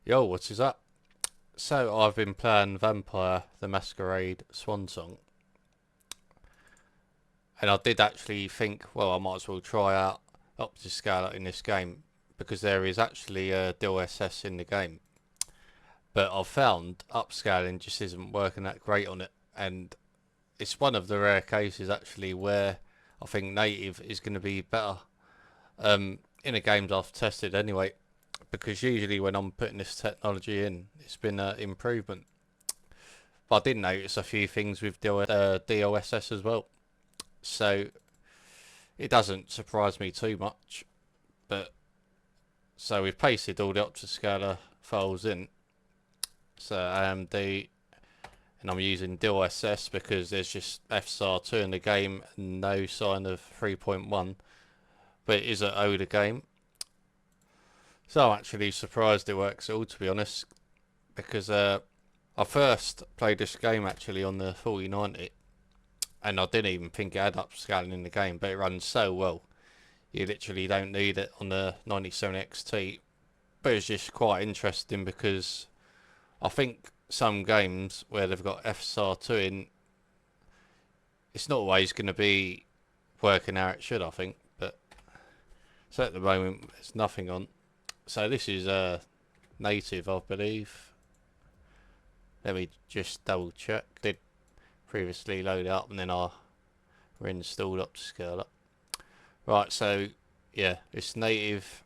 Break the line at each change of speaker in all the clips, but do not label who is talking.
Yo, what is up? So, I've been playing Vampire the Masquerade Swansong, and I did actually think, well, I might as well try out OptiScaler in this game because there is actually a DLSS in the game. But I've found upscaling just isn't working that great on it, and it's one of the rare cases actually where I think native is going to be better in the games I've tested anyway. Because usually when I'm putting this technology in, it's been an improvement. But I did notice a few things with DLSS as well. So it doesn't surprise me too much. But so we've pasted all the OptiScaler files in. So AMD, and I'm using DLSS because there's just FSR 2 in the game and no sign of 3.1. But it is an older game. So I'm actually surprised it works at all, to be honest. Because I first played this game actually on the 4090, and I didn't even think it had upscaling in the game, but it runs so well. You literally don't need it on the 97 XT. But it's just quite interesting because I think some games where they've got FSR2 in, it's not always going to be working how it should, I think. But so at the moment, there's nothing on. So this is native, I believe. Let me just double check. Did previously load it up and then I reinstalled OptiScaler. Right, so yeah, it's native.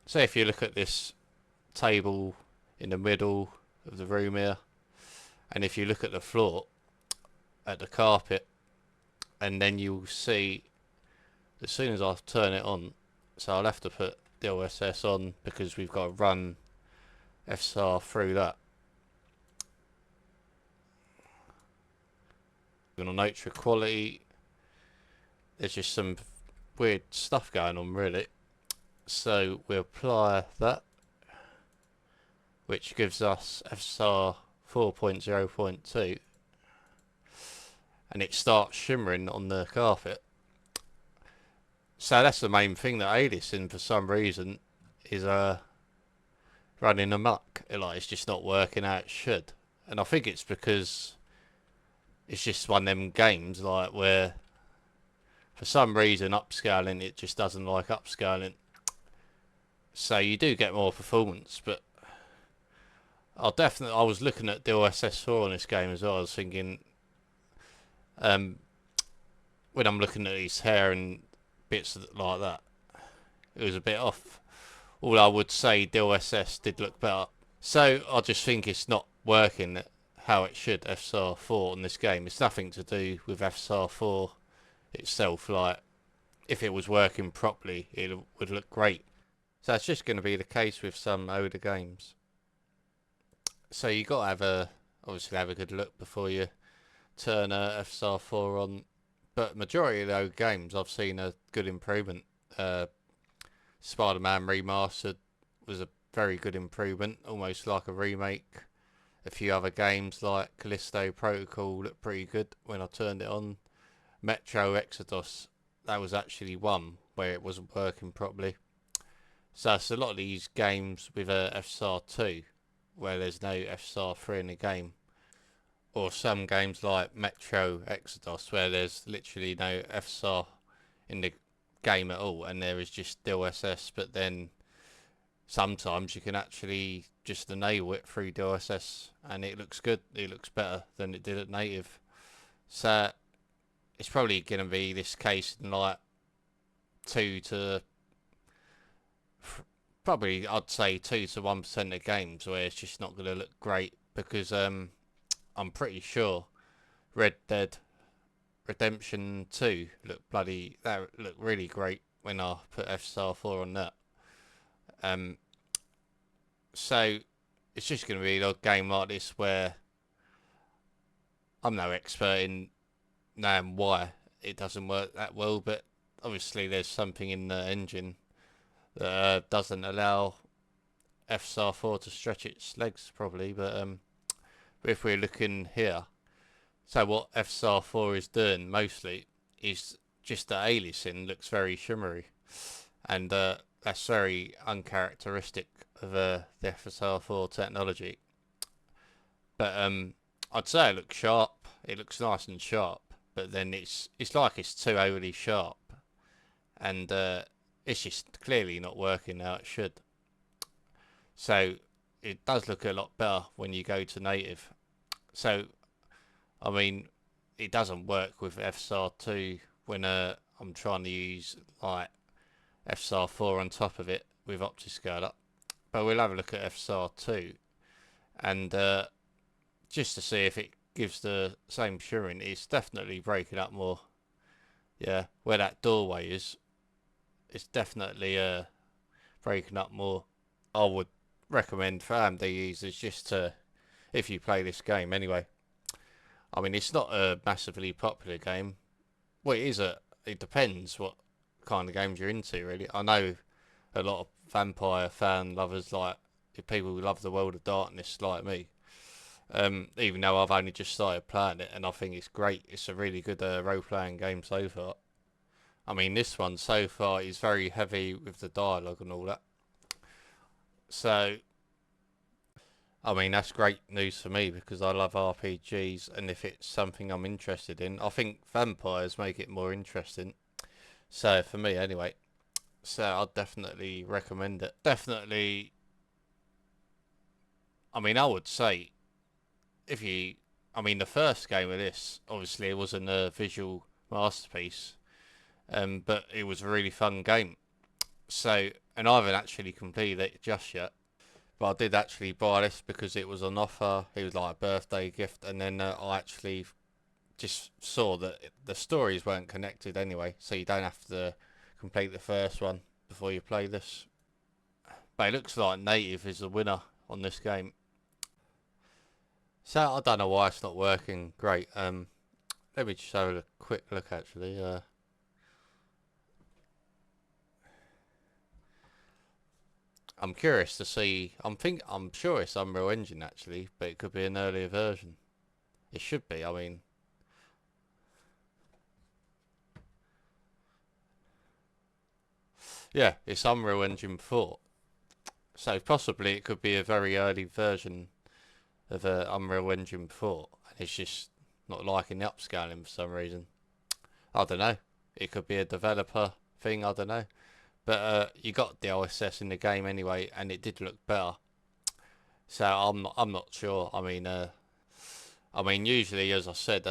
So if you look at this table in the middle of the room here, and if you look at the floor, at the carpet, and then you'll see as soon as I turn it on, so I'll have to put DLSS on because we've got to run FSR through that. On nature quality, there's just some weird stuff going on really. So we apply that, which gives us FSR 4.0.2, and it starts shimmering on the carpet. So that's the main thing that aliasing for some reason is running amok. It's just not working how it should, and I think it's because it's just one of them games where for some reason upscaling it just doesn't like upscaling. So you do get more performance, but I was looking at DLSS 4 on this game as well. I was thinking, when I'm looking at his hair and bits like that, it was a bit off. All I would say, DLSS did look better. So I just think it's not working how it should, FSR 4 on this game. It's nothing to do with FSR 4 itself. If it was working properly, it would look great. So it's just going to be the case with some older games. So you got to obviously have a good look before you turn FSR 4 on. But majority of those games I've seen a good improvement. Spider-Man Remastered was a very good improvement, almost like a remake. A few other games like Callisto Protocol looked pretty good when I turned it on. Metro Exodus, that was actually one where it wasn't working properly. So it's a lot of these games with a FSR 2 where there's no FSR 3 in the game. Or some games like Metro Exodus where there's literally no FSR in the game at all and there is just DLSS, but then sometimes you can actually just enable it through DLSS and it looks good. It looks better than it did at native. So it's probably going to be this case in 2 to probably I'd say 2 to 1% of games where it's just not going to look great because I'm pretty sure Red Dead Redemption 2 looked really great when I put FSR 4 on that. So it's just going to be a game like this where I'm no expert in knowing why it doesn't work that well, but obviously there's something in the engine that doesn't allow FSR 4 to stretch its legs probably. But if we're looking here, so what FSR 4 is doing mostly is just the aliasing looks very shimmery, and that's very uncharacteristic of the FSR 4 technology. But I'd say it looks sharp. It looks nice and sharp. But then it's like it's too overly sharp, and it's just clearly not working how it should. So it does look a lot better when you go to native. So I mean, it doesn't work with FSR2 when I'm trying to use like FSR4 on top of it with OptiScaler. But we'll have a look at FSR2 and just to see if it gives the same shimmering. It's definitely breaking up more. Yeah, where that doorway is, it's definitely breaking up more. I would recommend for AMD users just to, if you play this game anyway. I mean, it's not a massively popular game. Well, it depends what kind of games you're into, really. I know a lot of vampire fan lovers, like people who love the World of Darkness, like me. Even though I've only just started playing it, and I think it's great. It's a really good role-playing game so far. I mean, this one so far is very heavy with the dialogue and all that. So, I mean, that's great news for me because I love RPGs, and if it's something I'm interested in, I think vampires make it more interesting. So, for me, anyway. So, I'd definitely recommend it. Definitely, I mean, I would say, if you, I mean, the first game of this, obviously, it wasn't a visual masterpiece, but it was a really fun game. So, and I haven't actually completed it just yet. But I did actually buy this because it was on offer. It was like a birthday gift, and then I actually just saw that the stories weren't connected anyway, so you don't have to complete the first one before you play this. But it looks like native is the winner on this game. So I don't know why it's not working great. Let me just have a quick look actually. I'm curious to see. I'm sure it's Unreal Engine actually, but it could be an earlier version. It should be. I mean, yeah, it's Unreal Engine 4. So possibly it could be a very early version of Unreal Engine 4. And it's just not liking the upscaling for some reason. I don't know. It could be a developer thing. I don't know. But you got DLSS in the game anyway, and it did look better. So I'm not sure. I mean usually as I said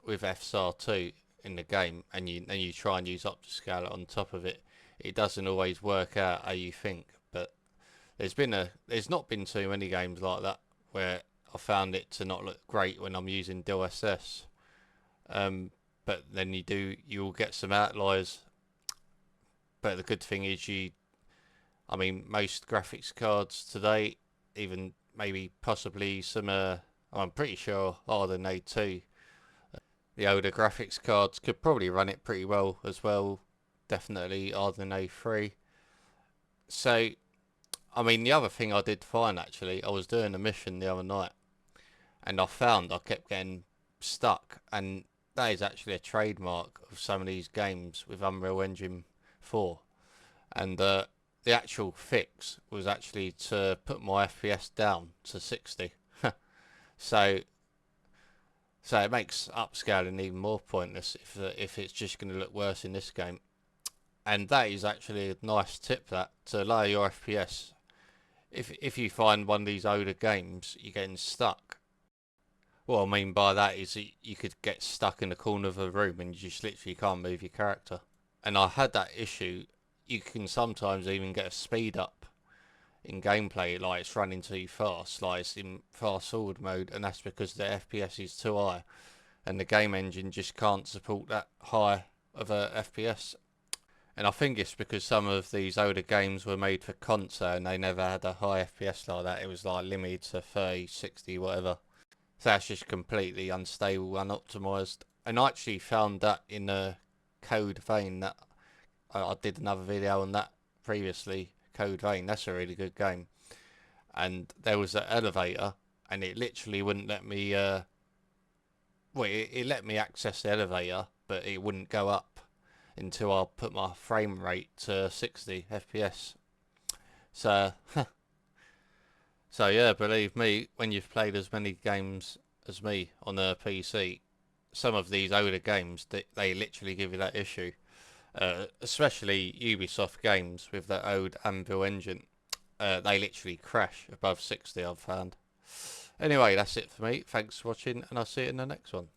with FSR2 in the game, and you try and use OptiScaler on top of it, it doesn't always work out how you think. But there's not been too many games like that where I found it to not look great when I'm using DLSS. But then you'll get some outliers. But the good thing is I mean, most graphics cards today, even maybe possibly some, I'm pretty sure RDNA 2, the older graphics cards could probably run it pretty well as well. Definitely RDNA 3. So, I mean, the other thing I did find actually, I was doing a mission the other night, and I found I kept getting stuck, and that is actually a trademark of some of these games with Unreal Engine 4. And the actual fix was actually to put my FPS down to 60. so it makes upscaling even more pointless if it's just going to look worse in this game. And that is actually a nice tip, that to lower your FPS. If you find one of these older games you're getting stuck, what I mean by that is that you could get stuck in the corner of a room and you just literally can't move your character. And I had that issue. You can sometimes even get a speed up in gameplay, like it's running too fast, like it's in fast forward mode, and that's because the FPS is too high and the game engine just can't support that high of a FPS. And I think it's because some of these older games were made for console and they never had a high FPS like that. It was like limited to 30, 60, whatever. So that's just completely unstable, unoptimized. And I actually found that in a Code Vein, that I did another video on that previously. Code Vein, that's a really good game. And there was an elevator, and it literally wouldn't let me. It let me access the elevator, but it wouldn't go up until I put my frame rate to 60 FPS. So, so yeah, believe me, when you've played as many games as me on a PC, some of these older games, they literally give you that issue. Especially Ubisoft games with that old Anvil engine. They literally crash above 60, I've found. Anyway, that's it for me. Thanks for watching, and I'll see you in the next one.